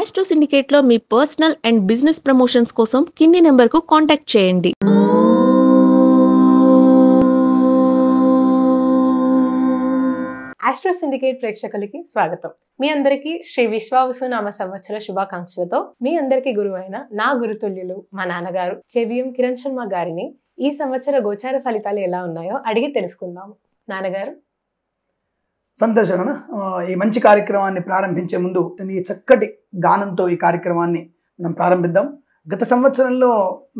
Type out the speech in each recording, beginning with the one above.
Astro సిండికేట్లో మీ personal and business promotions కోసం కింది నెంబర్కు కాంటాక్ట్ చేయండి. ఆస్ట్రో సిండికేట్ ప్రేక్షకులకి స్వాగతం. మీ అందరికీ శ్రీ విశ్వావసునామ సంవత్సర శుభాకాంక్షలతో మీ అందరికీ గురువైన నా గురుతుల్యులు మా నాన్నగారు చెవిఎం కిరణ్ శర్మ గారిని ఈ సంవత్సర గోచార ఫలితాలు ఎలా ఉన్నాయో అడిగి తెలుసుకుందాము. నాన్నగారు. సంతోషం. ఈ మంచి కార్యక్రమాన్ని ప్రారంభించే ముందు ఈ చక్కటి గానంతో ఈ కార్యక్రమాన్ని మనం ప్రారంభిద్దాం. గత సంవత్సరంలో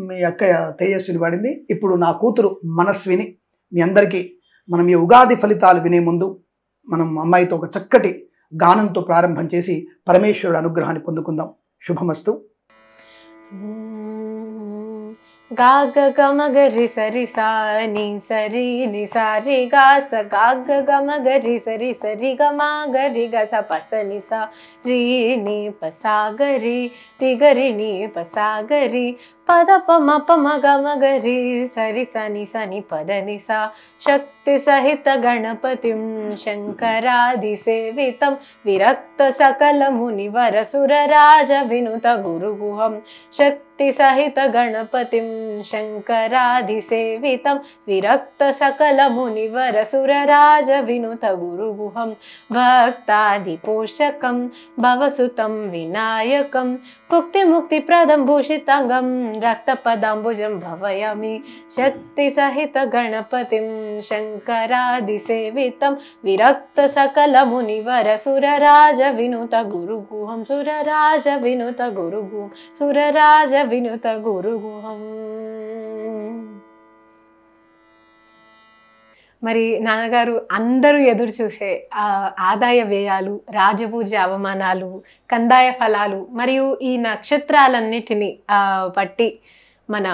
మీ అక్కయ్య తేజస్విని పడింది, ఇప్పుడు నా కూతురు మనస్విని. మీ అందరికీ మనం ఈ ఉగాది ఫలితాలు వినే ముందు మనం అమ్మాయితో ఒక చక్కటి గానంతో ప్రారంభం చేసి పరమేశ్వరుడు అనుగ్రహాన్ని పొందుకుందాం. శుభమస్తు. గాగ గమ గరి సరి సా ని సరి ని సారి గా స గాగ గమ గరి సరి సరి గమ గరి గ స ప స ని సా రి ని ప సా గరి రి గరి ని ప సా గరి పద ప మ ప మ గ మ గరి సరి స ని పద ని సా శక్తి సహిత గణపతిం శంకరాది సేవితం విరక్త సకల మునివర సురరాజ వినుత గురుగుహం శక్తి సహిత గణపతిం శంకరాది సేవితం విరక్త సకల మునివర సురరాజ వినుత గురుగుహం భక్తాది పోషకం భవసుతం వినాయకం భుక్తి ముక్తి ప్రదం భూషితాంగం రక్త పదాంబుజం భవయామి శక్తి సహిత గణపతిం శంకరాది సేవితం విరక్త సకల మునివర సురరాజ వినుత గురుగుహం సురరాజ వినుత గురుగుహం సురరాజ వినుత గురుగుహం. మరి నాన్నగారు, అందరూ ఎదురు చూసే ఆదాయ వ్యయాలు, రాజపూజ అవమానాలు, కందాయ ఫలాలు మరియు ఈ నక్షత్రాలన్నిటిని బట్టి మన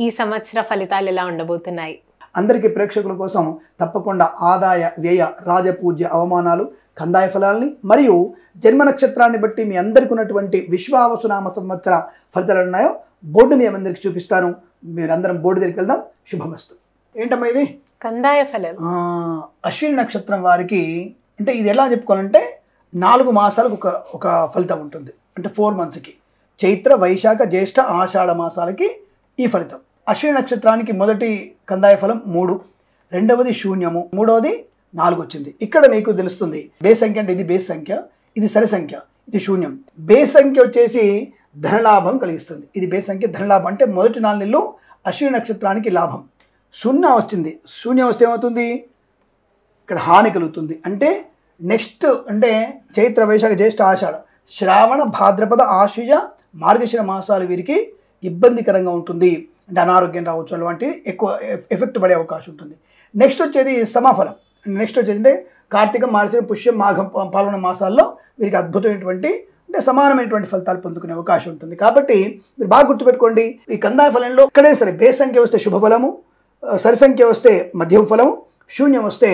ఈ సంవత్సర ఫలితాలు ఎలా ఉండబోతున్నాయి? అందరికీ ప్రేక్షకుల కోసం తప్పకుండా ఆదాయ వ్యయ రాజపూజ్య అవమానాలు కందాయ ఫలాల్ని మరియు జన్మ నక్షత్రాన్ని బట్టి మీ అందరికీ ఉన్నటువంటి విశ్వావసునామ సంవత్సర ఫలితాలు ఉన్నాయో బోర్డు మీ అందరికి చూపిస్తాను. మీరందరం బోర్డు దగ్గరికి వెళ్దాం. శుభమస్తు. ఏంటమ్మా ఇది? కందాయ ఫలాలు. అశ్విని నక్షత్రం వారికి అంటే ఇది ఎలా చెప్పుకోవాలంటే 4 మాసాలకు ఒక ఫలితం ఉంటుంది. అంటే 4 మంత్స్కి చైత్ర వైశాఖ జ్యేష్ఠ ఆషాఢ మాసాలకి ఈ ఫలితం. అశ్విని నక్షత్రానికి మొదటి కందాయ ఫలం 3, రెండవది శూన్యము, మూడవది 4 వచ్చింది. ఇక్కడ నీకు తెలుస్తుంది బేస్ సంఖ్య అంటే ఇది బేస్ సంఖ్య, ఇది సరి సంఖ్య, ఇది శూన్యం. బేస్ సంఖ్య వచ్చేసి ధనలాభం కలిగిస్తుంది. ఇది బేస్ సంఖ్య ధనలాభం అంటే మొదటి 4 నెలలు అశ్విని నక్షత్రానికి లాభం. 0 వచ్చింది, శూన్యం వస్తే ఏమవుతుంది? ఇక్కడ హాని కలుగుతుంది. అంటే నెక్స్ట్ అంటే చైత్ర వైశాఖ జ్యేష్ఠ ఆషాఢ శ్రావణ భాద్రపద ఆశ్వయుజ మార్గశిర మాసాలు వీరికి ఇబ్బందికరంగా ఉంటుంది. అంటే అనారోగ్యం రావచ్చు, అలాంటి ఎక్కువ ఎఫెక్ట్ పడే అవకాశం ఉంటుంది. నెక్స్ట్ వచ్చేది సమాఫలం. నెక్స్ట్ వచ్చేది అంటే కార్తీక మార్గశిర పుష్యం మాఘం పాల్గొన మాసాల్లో వీరికి అద్భుతమైనటువంటి అంటే సమానమైనటువంటి ఫలితాలు పొందుకునే అవకాశం ఉంటుంది. కాబట్టి మీరు బాగా గుర్తుపెట్టుకోండి, ఈ కందాయ ఫలంలో ఇక్కడే సరే బేస్ సంఖ్య వస్తే శుభఫలము, సరి సంఖ్య వస్తే మధ్యమ ఫలము, శూన్యం వస్తే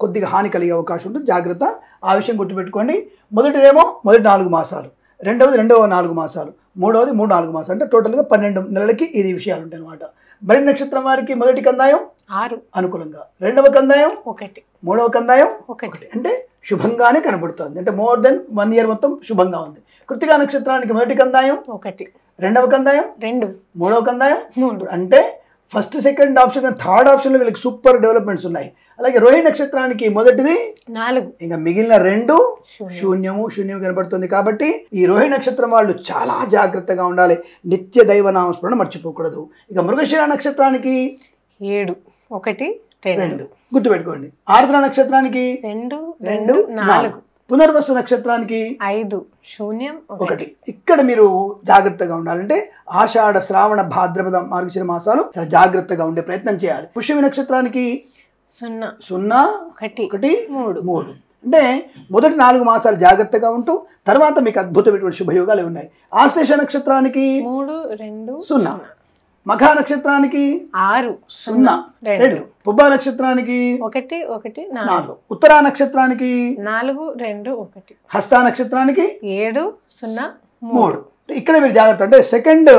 కొద్దిగా హాని కలిగే అవకాశం ఉంటుంది. జాగ్రత్త, ఆ విషయం గుర్తుపెట్టుకోండి. మొదటిదేమో మొదటి 4 మాసాలు, రెండవ 4 మాసాలు, మూడవది 3-4 మాసాలు, అంటే టోటల్గా 12 నెలలకి ఇది విషయాలు ఉంటాయి అనమాట. భరణి నక్షత్రం వారికి మొదటి కందాయం 6 అనుకూలంగా, రెండవ కందాయం 1, మూడవ కందాయం 1 అంటే శుభంగానే కనబడుతుంది. అంటే మోర్ దెన్ 1 ఇయర్ మొత్తం శుభంగా ఉంది. కృత్తికా నక్షత్రానికి మొదటి కందాయం 1, రెండవ కందాయం 2, మూడవ కందాయం 3. అంటే ఫస్ట్, సెకండ్ ఆప్షన్, థర్డ్ ఆప్షన్లో వీళ్ళకి సూపర్ డెవలప్మెంట్స్ ఉన్నాయి. అలాగే రోహిణి నక్షత్రానికి మొదటిది 4, ఇంకా మిగిలిన 2 శూన్యం కనబడుతుంది. కాబట్టి ఈ రోహిణి నక్షత్రం వాళ్ళు చాలా జాగ్రత్తగా ఉండాలి. నిత్య దైవనామస్మరణ మర్చిపోకూడదు. ఇక మృగశిర నక్షత్రానికి 7, 1, 2 గుర్తుపెట్టుకోండి. ఆర్ద్ర నక్షత్రానికి 2, 4. పునర్వసు నక్షత్రానికి 5, 0, 1. ఇక్కడ మీరు జాగ్రత్తగా ఉండాలంటే ఆషాఢ శ్రావణ భాద్రపద మార్గశిర మాసాలు చాలా జాగ్రత్తగా ఉండే ప్రయత్నం చేయాలి. పుష్యమి నక్షత్రానికి 0, 1, 3. అంటే మొదటి 4 మాసాలు జాగ్రత్తగా ఉంటూ తర్వాత మీకు అద్భుతమైనటువంటి శుభయోగాలు ఉన్నాయి. ఆశ్లేష నక్షత్రానికి 3, 2, 0. మఖా నక్షత్రానికి 6, 0, 2. పుబ్బా నక్షత్రానికి 1, 1, 4. ఉత్తరా నక్షత్రానికి 4, 2, 1. హస్తా నక్షత్రానికి 7, 0, 3. ఇక్కడ మీరు జాగ్రత్త అంటే సెకండ్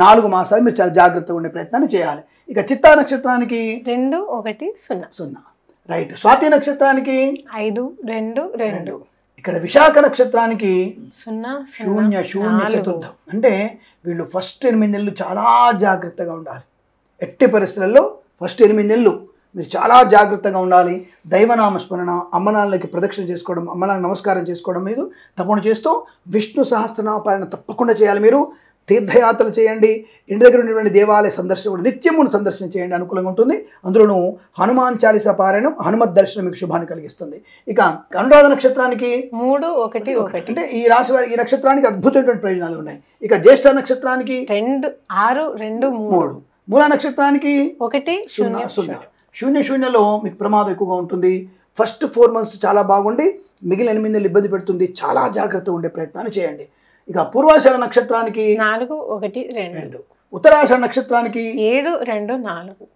4 మాసాలు మీరు చాలా జాగ్రత్తగా ఉండే ప్రయత్నాన్ని చేయాలి. ఇక చిత్తా నక్షత్రానికి 2, 1, 0. రైట్. స్వాతి నక్షత్రానికి 5, 2, 2. ఇక్కడ విశాఖ నక్షత్రానికి 0 శూన్య 0 4 చతుర్థం. అంటే వీళ్ళు ఫస్ట్ 8 నెలలు చాలా జాగ్రత్తగా ఉండాలి. ఎట్టి పరిస్థితుల్లో ఫస్ట్ 8 నెలలు మీరు చాలా జాగ్రత్తగా ఉండాలి. దైవనామస్మరణ, అమ్మనాన్నలకి ప్రదక్షిణ చేసుకోవడం, అమ్మనాన్నకి నమస్కారం చేసుకోవడం మీరు తప్పకుండా చేస్తూ విష్ణు సహస్రనామ పారాయణ తప్పకుండా చేయాలి. మీరు తీర్థయాత్రలు చేయండి. ఇంటి దగ్గర ఉన్నటువంటి దేవాలయ సందర్శన కూడా నిత్యము సందర్శన చేయండి, అనుకూలంగా ఉంటుంది. అందులోనూ హనుమాన్ చాలీసా పారాయణం, హనుమత్ దర్శనం మీకు శుభాన్ని కలిగిస్తుంది. ఇక అనురాధ నక్షత్రానికి 3 1 1 అంటే ఈ రాశి వారి ఈ నక్షత్రానికి అద్భుతమైనటువంటి ప్రయోజనాలు ఉన్నాయి. ఇక జ్యేష్ఠ నక్షత్రానికి 2 6 2 3 మూలా నక్షత్రానికి 1 0 0 0 మీకు ప్రమాదం ఎక్కువగా ఉంటుంది. ఫస్ట్ 4 months చాలా బాగుండి మిగిలిన 8 నెలలు ఇబ్బంది పెడుతుంది. చాలా జాగ్రత్తగా ఉండే ప్రయత్నాన్ని చేయండి. ఇక పూర్వాషాఢ నక్షత్రానికి 4 1 2 ఉత్తరాషాఢ నక్షత్రానికి 7 2 4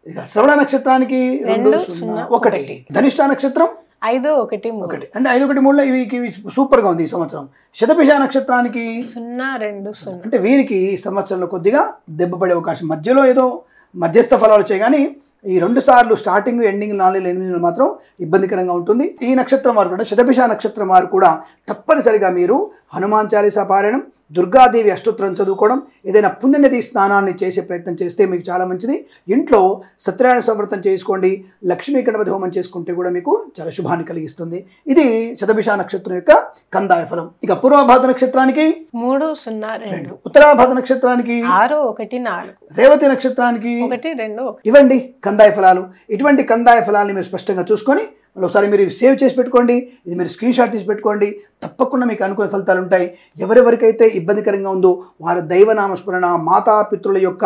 ఇక శ్రవణ నక్షత్రానికి 2 0 1 ధనిష్ట నక్షత్రం 5 1 3 అంటే 5 1 3లో ఇవి సూపర్గా ఉంది ఈ సంవత్సరం. శతభిష నక్షత్రానికి 0 2 0 అంటే వీరికి ఈ సంవత్సరంలో కొద్దిగా దెబ్బ పడే అవకాశం, మధ్యలో ఏదో మధ్యస్థ ఫలాలు వచ్చాయి కానీ ఈ 2 సార్లు స్టార్టింగ్ ఎండింగ్ 4 8 నెలలు మాత్రం ఇబ్బందికరంగా ఉంటుంది. ఈ నక్షత్రం వారు కూడా శతభిష నక్షత్రం వారు కూడా తప్పనిసరిగా మీరు హనుమాన్ చాలీసా పారాయణం, దుర్గాదేవి అష్టోత్తరం చదువుకోవడం, ఏదైనా పుణ్యనది స్నానాన్ని చేసే ప్రయత్నం చేస్తే మీకు చాలా మంచిది. ఇంట్లో సత్యనారాయణ సంవ్రతం చేసుకోండి, లక్ష్మీ గణపతి హోమం చేసుకుంటే కూడా మీకు చాలా శుభాన్ని కలిగిస్తుంది. ఇది శతభిష నక్షత్రం యొక్క కందాయ ఫలం. ఇక పూర్వభాద్ర నక్షత్రానికి 3 0 2 ఉత్తరాభాద్ర నక్షత్రానికి 6 1 4 రేవతి నక్షత్రానికి 1 2 1 ఇవ్వండి కందాయ ఫలాలు. ఇటువంటి కందాయ ఫలాన్ని మీరు స్పష్టంగా చూసుకొని ఒకసారి మీరు సేవ్ చేసి పెట్టుకోండి. ఇది మీరు స్క్రీన్ షాట్ తీసి పెట్టుకోండి. తప్పకుండా మీకు అనుకూల ఫలితాలు ఉంటాయి. ఎవరెవరికైతే ఇబ్బందికరంగా ఉందో వారు దైవనామస్మరణ, మాతాపితృల యొక్క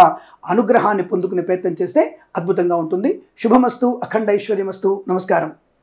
అనుగ్రహాన్ని పొందుకునే ప్రయత్నం చేస్తే అద్భుతంగా ఉంటుంది. శుభమస్తు, అఖండ ఐశ్వర్యమస్తు. నమస్కారం.